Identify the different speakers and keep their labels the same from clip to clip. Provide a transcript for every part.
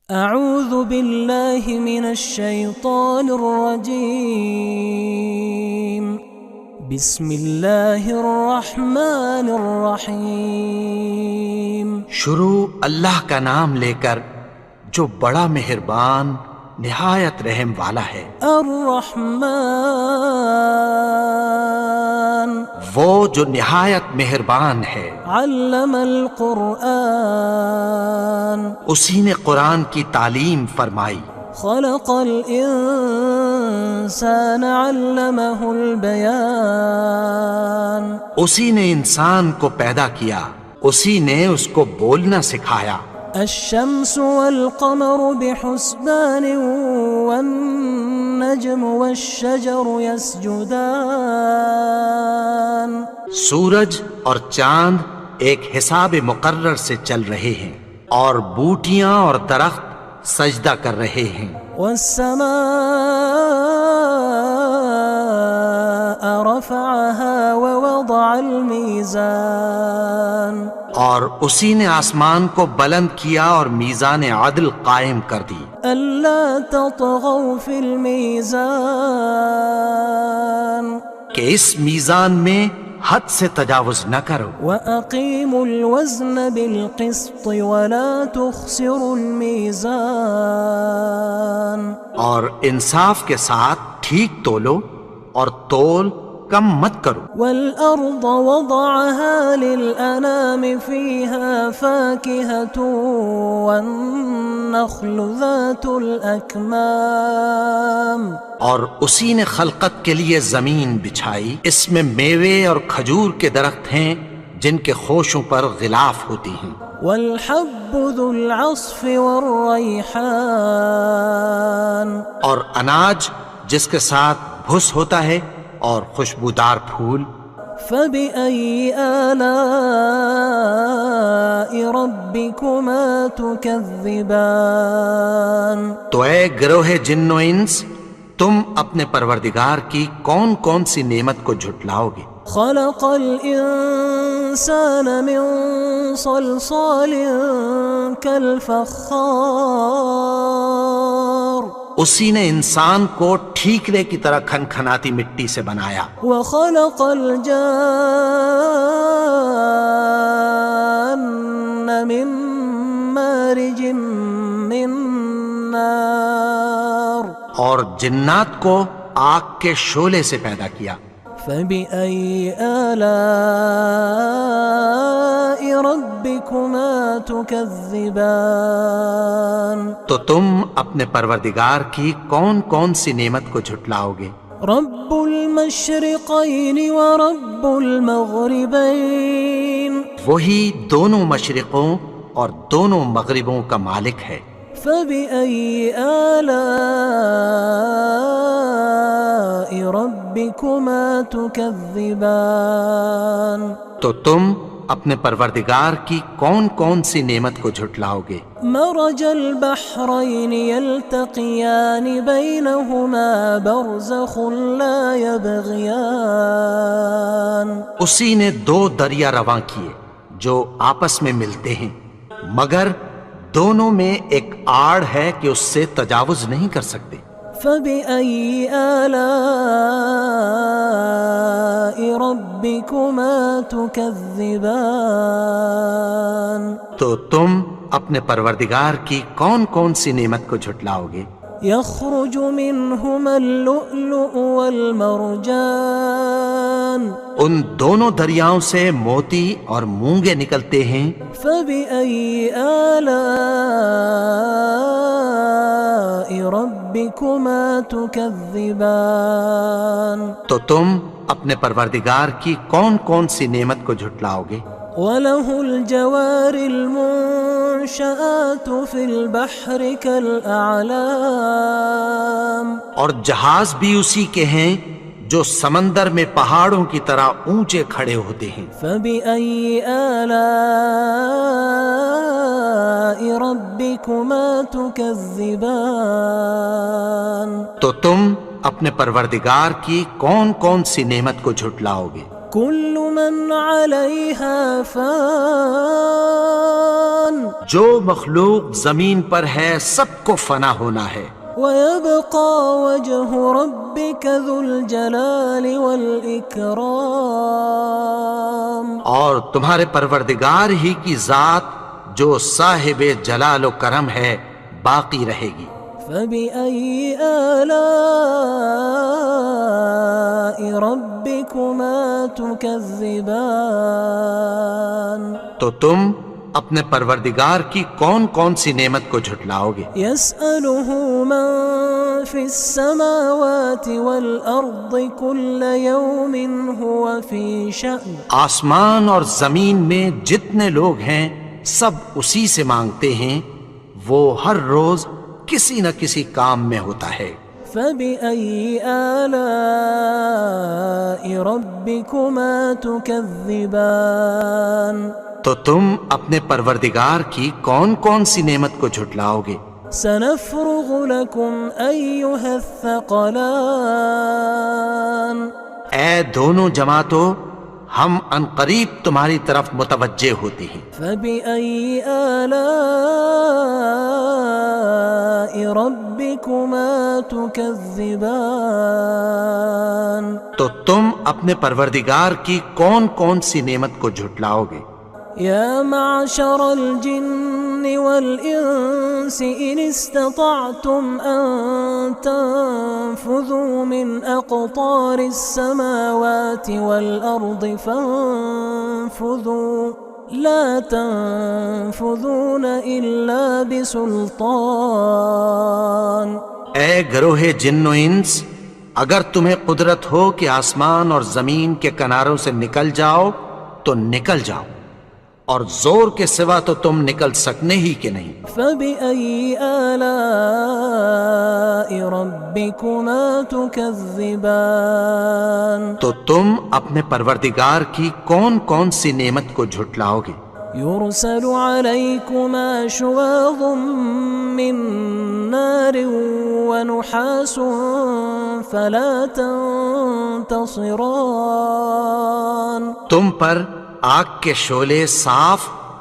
Speaker 1: اعوذ باللہ من الشیطان الرجیم بسم اللہ الرحمن الرحیم۔
Speaker 2: شروع اللہ کا نام لے کر جو بڑا مہربان نہایت رحم والا ہے۔
Speaker 1: الرحمن
Speaker 2: وہ جو نہایت مہربان ہے۔
Speaker 1: علم القرآن
Speaker 2: اسی نے قرآن کی تعلیم فرمائی۔
Speaker 1: خلق الانسان علمہ البیان
Speaker 2: اسی نے انسان کو پیدا کیا، اسی نے اس کو بولنا سکھایا۔
Speaker 1: الشمس والقمر بحسبان والنجم والشجر يسجدان
Speaker 2: سورج اور چاند ایک حساب مقرر سے چل رہے ہیں، اور بوٹیاں اور درخت سجدہ کر رہے ہیں۔
Speaker 1: والسماء رفعها ووضع الميزان
Speaker 2: اور اسی نے آسمان کو بلند کیا اور میزان عدل قائم کر دی۔
Speaker 1: ألا تطغوا في الميزان
Speaker 2: کہ اس میزان میں حد سے تجاوز نہ کرو۔
Speaker 1: وأقيموا الوزن بالقسط ولا تخسروا الميزان
Speaker 2: اور انصاف کے ساتھ ٹھیک تولو اور تول کم مت کرو۔
Speaker 1: والأرض وضعها للأنام فيها فاكهة والنخل ذات الأكمام
Speaker 2: اور اسی نے خلقت کے لیے زمین بچھائی، اس میں میوے اور کھجور کے درخت ہیں جن کے خوشوں پر غلاف ہوتی ہیں۔
Speaker 1: والحب ذو العصف والریحان
Speaker 2: اور اناج جس کے ساتھ بھس ہوتا ہے اور خوشبودار پھول۔
Speaker 1: فبأي آلاء ربكما تكذبان
Speaker 2: تو اے گروہ جن و انس، تم اپنے پروردگار کی کون کون سی نعمت کو جھٹلاؤ گے؟
Speaker 1: خلق الإنسان من صلصال كالفخار
Speaker 2: اسی نے انسان کو ٹھیکرے کی طرح کھنکھناتی مٹی سے بنایا۔
Speaker 1: وخلق الجان من مارج من نار
Speaker 2: اور جنات کو آگ کے شعلے سے پیدا کیا۔
Speaker 1: فبأي آلاء ربكما تكذبان
Speaker 2: تو تم اپنے پروردگار کی کون کون سی نعمت کو جھٹلاؤ گے؟
Speaker 1: رب المشرقين ورب المغربين
Speaker 2: وہی دونوں مشرقوں اور دونوں مغربوں کا مالک ہے۔
Speaker 1: فبأي آلاء ربكما تكذبان
Speaker 2: تو تم اپنے پروردگار کی کون کون سی نعمت کو جھٹلاؤ گے؟
Speaker 1: مرج البحرين يلتقيان بينهما برزخ لا يبغيان
Speaker 2: اسی نے دو دریا رواں کیے جو آپس میں ملتے ہیں، مگر دونوں میں ایک آڑ ہے کہ اس سے تجاوز نہیں کر سکتے۔
Speaker 1: فبأي آلاء ربكما تكذبان
Speaker 2: تو تم اپنے پروردگار کی کون کون سی نعمت کو جھٹلاؤ گے؟
Speaker 1: يخرج منهما اللؤلؤ والمرجان
Speaker 2: ان دونوں دریاؤں سے موتی اور مونگے نکلتے ہیں۔
Speaker 1: فبأي آلاء ربكما تكذبان
Speaker 2: تو تم اپنے پروردگار کی کون کون سی نعمت کو جھٹلاؤ گے؟
Speaker 1: وله الجوار المنشآت في البحر كالأعلام
Speaker 2: اور جہاز بھی اسی کے ہیں جو سمندر میں پہاڑوں کی طرح اونچے کھڑے ہوتے ہیں۔
Speaker 1: فبأي آلاء ربكما تكذبان
Speaker 2: تو تم اپنے پروردگار کی کون کون سی نعمت کو جھٹلاؤ گے؟
Speaker 1: كل من عليها فان
Speaker 2: جو مخلوق زمین پر ہے سب کو فنا ہونا ہے،
Speaker 1: ويبقى وجه ربك ذو الجلال والإكرام
Speaker 2: اور تمہارے پروردگار ہی کی ذات جو صاحب جلال و کرم ہے باقی رہے گی۔
Speaker 1: فبأي آلاء ربكما تكذبان
Speaker 2: تو تم اپنے پروردگار کی کون کون سی نعمت کو جھٹلاؤ گے؟
Speaker 1: يسأله من في السماوات والأرض كل يوم هو في شأن
Speaker 2: آسمان اور زمین میں جتنے لوگ ہیں سب اسی سے مانگتے ہیں، وہ ہر روز کسی نہ کسی کام میں ہوتا ہے۔
Speaker 1: فبأي آلاء ربكما تكذبان
Speaker 2: تو تم اپنے پروردگار کی کون کون سی نعمت کو جھٹلاؤ گے؟
Speaker 1: سنفرغ لكم أيها الثقلان
Speaker 2: اے دونوں جماعتوں، ہم عنقریب تمہاری طرف متوجہ ہوتے ہیں۔
Speaker 1: فبأي آلاء ربكما تكذبان
Speaker 2: تو تم اپنے پروردگار کی کون کون سی نعمت کو جھٹلاؤ گے؟
Speaker 1: يا معشر الجن والإنس إن استطعتم أن تنفذوا من أقطار السماوات والأرض فانفذوا لا تنفذون إلا بسلطان۔
Speaker 2: اے گروہ جن و انس، اگر تمہیں قدرت ہو کہ آسمان اور زمین کے کناروں سے نکل جاؤ تو نکل جاؤ، اور زور کے سوا تو تم نکل سکنے ہی کہ نہیں۔
Speaker 1: فبأي آلاء ربكما تكذبان
Speaker 2: تو تم اپنے پروردگار کی کون کون سی نعمت کو جھٹلاؤ گے؟
Speaker 1: يرسل عليكما شواظ من نار ونحاس فلا تنتصران۔
Speaker 2: تم پر آگ کے شعلے صاف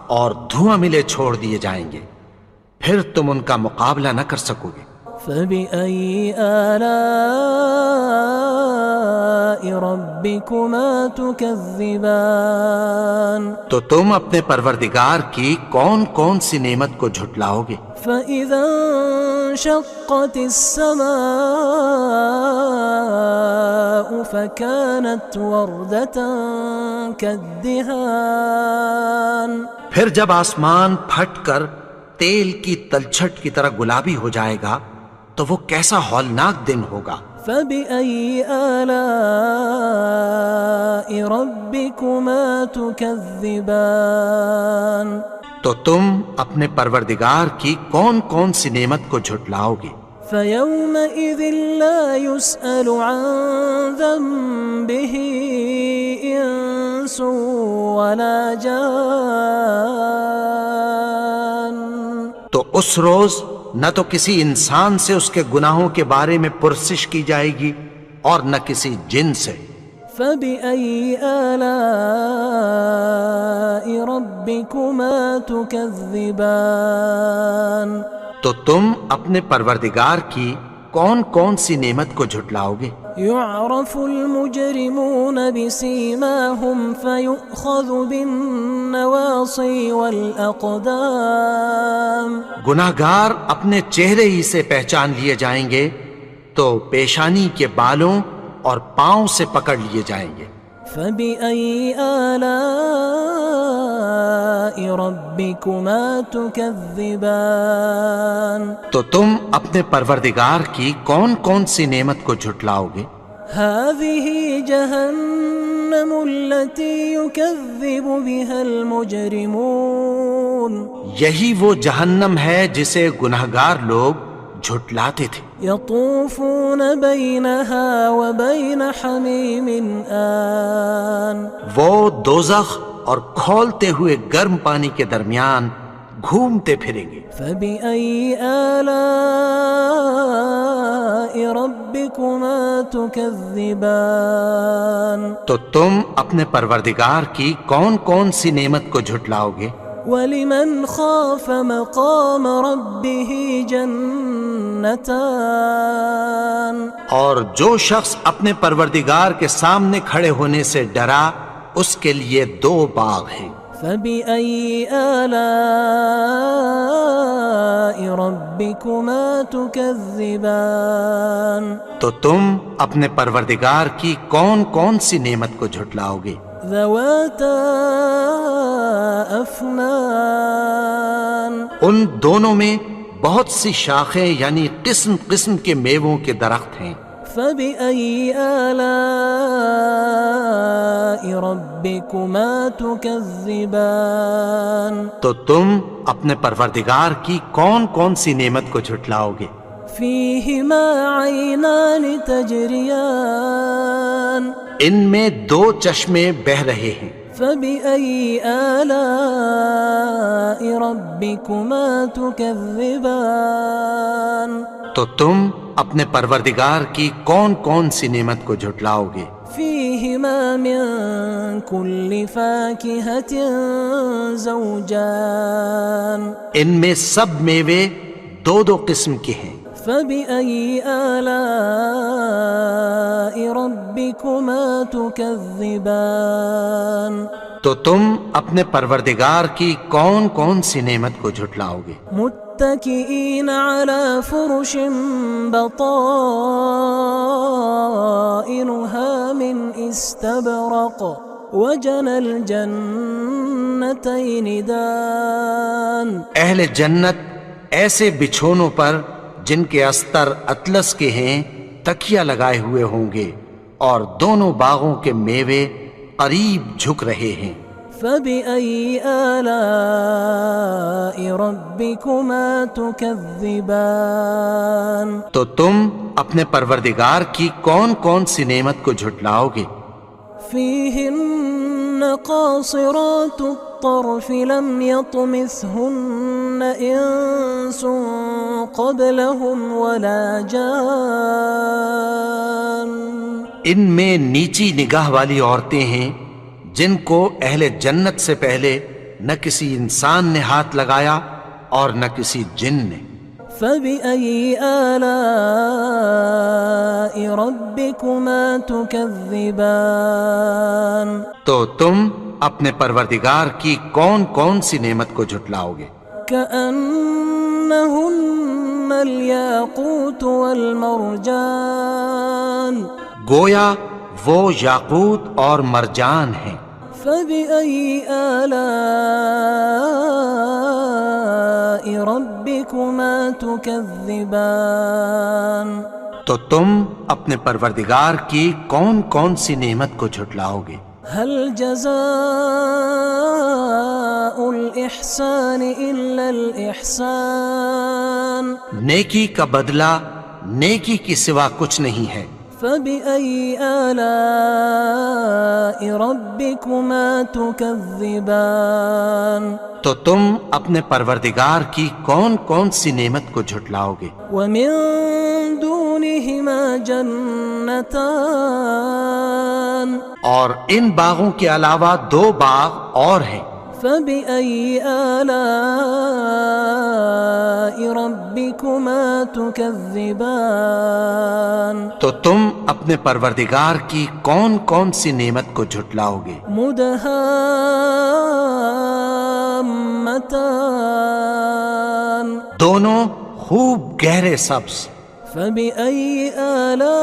Speaker 2: اور دھواں ملے چھوڑ دیے جائیں گے، پھر تم ان کا مقابلہ نہ کر سکو گے۔
Speaker 1: فبأي آلاء ربكما تكذبان
Speaker 2: تو تم اپنے پروردگار کی کون کون سی نعمت کو جھٹلاؤ گے؟
Speaker 1: فإذا انشقت السماء فكانت وردة كالدهان۔
Speaker 2: پھر جب آسمان پھٹ کر تیل کی تلچھٹ کی طرح گلابی ہو جائے گا تو وہ کیسا ہولناک دن ہوگا۔
Speaker 1: فبأي آلاء ربكما تكذبان
Speaker 2: تو تم اپنے پروردگار کی کون کون سی نعمت کو جھٹلاؤ گے؟
Speaker 1: فيومئذ لا يسأل عن ذنبه إنس ولا جان۔
Speaker 2: تو اس روز نہ تو کسی انسان سے اس کے گناہوں کے بارے میں پرسش کی جائے گی اور نہ کسی جن سے۔
Speaker 1: فبأي آلاء ربكما تكذبان
Speaker 2: تو تم اپنے پروردگار کی کون کون سی نعمت کو جھٹلاؤ گے؟
Speaker 1: يعرف المجرمون بسيماهم فيؤخذ بالنواصي والأقدام۔
Speaker 2: گناہگار اپنے چہرے ہی سے پہچان لیے جائیں گے تو پیشانی کے بالوں اور پاؤں سے پکڑ لیے جائیں گے۔
Speaker 1: فبأي آلاء ربكما تكذبان
Speaker 2: تو تم اپنے پروردگار کی کون کون سی نعمت کو جھٹلاؤ گے؟
Speaker 1: هذه جهنم التي يكذب بها المجرمون۔
Speaker 2: یہی وہ جہنم ہے جسے گناہگار لوگ جھٹلاتے تھے۔
Speaker 1: يطوفون بينها وبين حميم آن۔
Speaker 2: وہ دوزخ اور کھولتے ہوئے گرم پانی کے درمیان گھومتے پھریں گے۔
Speaker 1: فبأي آلاء ربكما تكذبان
Speaker 2: تو تم اپنے پروردگار کی کون کون سی نعمت کو جھٹلاؤ گے؟
Speaker 1: ولمن خاف مقام ربه جنتان
Speaker 2: اور جو شخص اپنے پروردگار کے سامنے کھڑے ہونے سے ڈرا اس کے لیے 2 باغ ہیں۔
Speaker 1: فبأي آلاء ربكما تكذبان
Speaker 2: تو تم اپنے پروردگار کی کون کون سی نعمت کو جھٹلاؤ گے؟
Speaker 1: ذواتا أفنان
Speaker 2: ان دونوں میں بہت سی شاخیں یعنی قسم قسم کے میووں کے درخت ہیں۔
Speaker 1: فبأي آلاء ربكما تكذبان
Speaker 2: تو تم اپنے پروردگار کی کون کون سی نعمت کو جھٹلاؤ گے؟
Speaker 1: فيهما عينان تجريان
Speaker 2: ان میں 2 چشمے بہہ رہے ہیں۔
Speaker 1: فبأي آلاء ربكما تكذبان
Speaker 2: تو تم اپنے پروردگار کی کون کون سی نعمت کو جھٹلاؤ گے؟
Speaker 1: فيهما من كل فاكهة زوجان
Speaker 2: ان میں سب میوے 2 قسم کے ہیں۔
Speaker 1: فبأي آلاء ربكما تكذبان
Speaker 2: تو تم اپنے پروردگار کی کون کون سی نعمت کو جھٹلاؤ گے؟
Speaker 1: متكئين على فرش بطائنها من استبرق وجنى الجنتين دان
Speaker 2: اہل جنت ایسے بچھونوں پر جن کے استر اطلس کے ہیں تکیہ لگائے ہوئے ہوں گے اور دونوں باغوں کے میوے قریب جھک رہے ہیں۔
Speaker 1: فبأي آلاء ربكما تكذبان
Speaker 2: تو تم اپنے پروردگار کی کون کون سی نعمت کو جھٹلاؤ گے؟
Speaker 1: فيهن قاصرات الطرف لم يطمثهن إنس قبلهم ولا جان
Speaker 2: ان میں نیچی نگاہ والی عورتیں ہیں جن کو اہل جنت سے پہلے نہ کسی انسان نے ہاتھ لگایا اور نہ کسی جن نے۔
Speaker 1: فبأي آلاء ربكما تكذبان
Speaker 2: تو تم اپنے پروردگار کی کون کون سی نعمت کو جھٹلاؤ گے؟
Speaker 1: كأنهن الياقوت والمرجان
Speaker 2: گویا وہ یاقوت اور مرجان ہیں۔
Speaker 1: فبأي آلاء ربكما تكذبان
Speaker 2: تو تم اپنے پروردگار کی کون کون سی نعمت کو جھٹلاؤ گے؟
Speaker 1: هل جزاء الإحسان إلا الإحسان
Speaker 2: نیکی کا بدلہ نیکی کی سوا کچھ نہیں ہے۔
Speaker 1: فبأي آلاء ربكما تكذبان
Speaker 2: تو تم اپنے پروردگار کی کون کون سی نعمت کو جھٹلاؤ گے؟
Speaker 1: ومن دونهما جنتان
Speaker 2: اور ان باغوں کے علاوہ 2 باغ اور ہیں۔
Speaker 1: فبأي آلاء ربكما تكذبان
Speaker 2: تو تم اپنے پروردگار کی کون کون سی نعمت کو جھٹلاؤ گے؟
Speaker 1: مدهامتان
Speaker 2: دونوں خوب گہرے سبز۔
Speaker 1: فبأي آلاء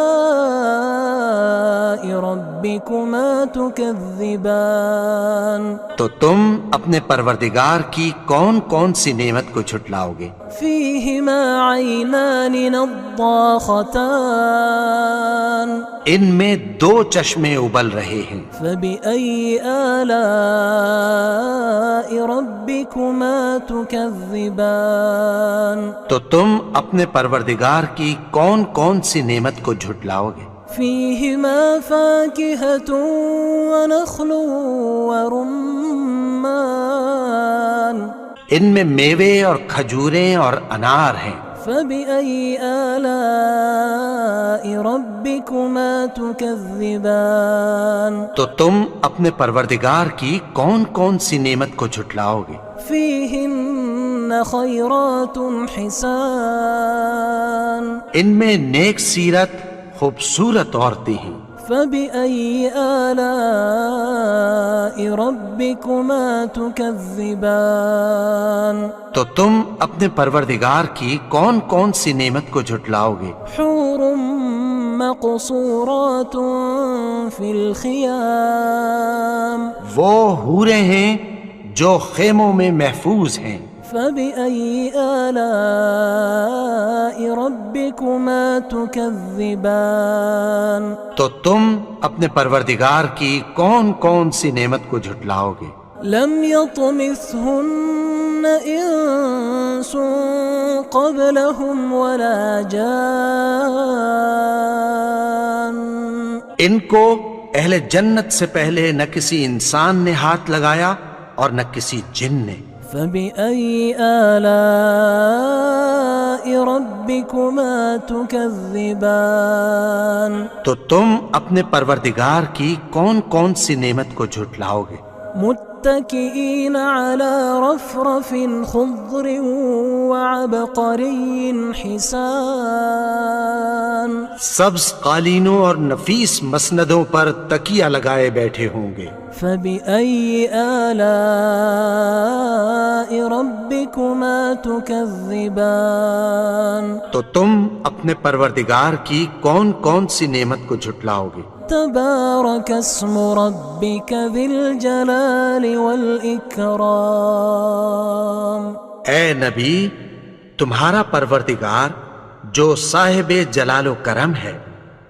Speaker 1: ربكما تكذبان
Speaker 2: تو تم اپنے پروردگار کی کون کون سی نعمت کو جھٹلاؤ گے؟
Speaker 1: فيهما عينان نضاختان
Speaker 2: ان میں 2 چشمے ابل رہے ہیں۔
Speaker 1: فبأي آلاء ربكما تكذبان
Speaker 2: تو تم اپنے پروردگار کی کون کون سی نعمت کو جھٹلاؤ گے؟
Speaker 1: فيهما فاكهة ونخل ورمان
Speaker 2: ان میں میوے اور کھجوریں اور انار ہیں۔
Speaker 1: فبأي آلاء ربكما تكذبان
Speaker 2: تو تم اپنے پروردگار کی کون کون سی نعمت کو جھٹلاؤ گے؟
Speaker 1: فيهن خيرات حسان
Speaker 2: ان میں نیک سیرت خوبصورت عورتیں ہیں۔
Speaker 1: فبأي آلاء ربكما تكذبان
Speaker 2: تو تم اپنے پروردگار کی کون کون سی نعمت کو جھٹلاؤ گے؟
Speaker 1: حور مقصورات في الخيام
Speaker 2: وہ حوریں ہیں جو خیموں میں محفوظ ہیں۔
Speaker 1: فبأي آلاء ربكما تكذبان
Speaker 2: تو تم اپنے پروردگار کی کون کون سی نعمت کو جھٹلاؤ گے؟
Speaker 1: لم يطمثهن إنس قبلهم ولا جان
Speaker 2: ان کو اہل جنت سے پہلے نہ کسی انسان نے ہاتھ لگایا اور نہ کسی جن نے۔
Speaker 1: فبأي آلاء ربكما تكذبان
Speaker 2: تو تم اپنے پروردگار کی کون کون سی نعمت کو جھٹلاؤ گے؟
Speaker 1: متكئين على رفرف خضر وعبقري حسان
Speaker 2: سبز قالینوں اور نفیس مسندوں پر تکیہ لگائے بیٹھے ہوں گے۔
Speaker 1: فبأي آلاء ربكما تكذبان
Speaker 2: تو تم اپنے پروردگار کی کون کون سی نعمت کو جھٹلاؤ گے؟
Speaker 1: تبارك اسم ربك ذي الجلال والإكرام
Speaker 2: اے نبی، تمہارا پروردگار جو صاحب جلال و کرم ہے،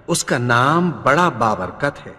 Speaker 2: اس کا نام بڑا بابرکت ہے۔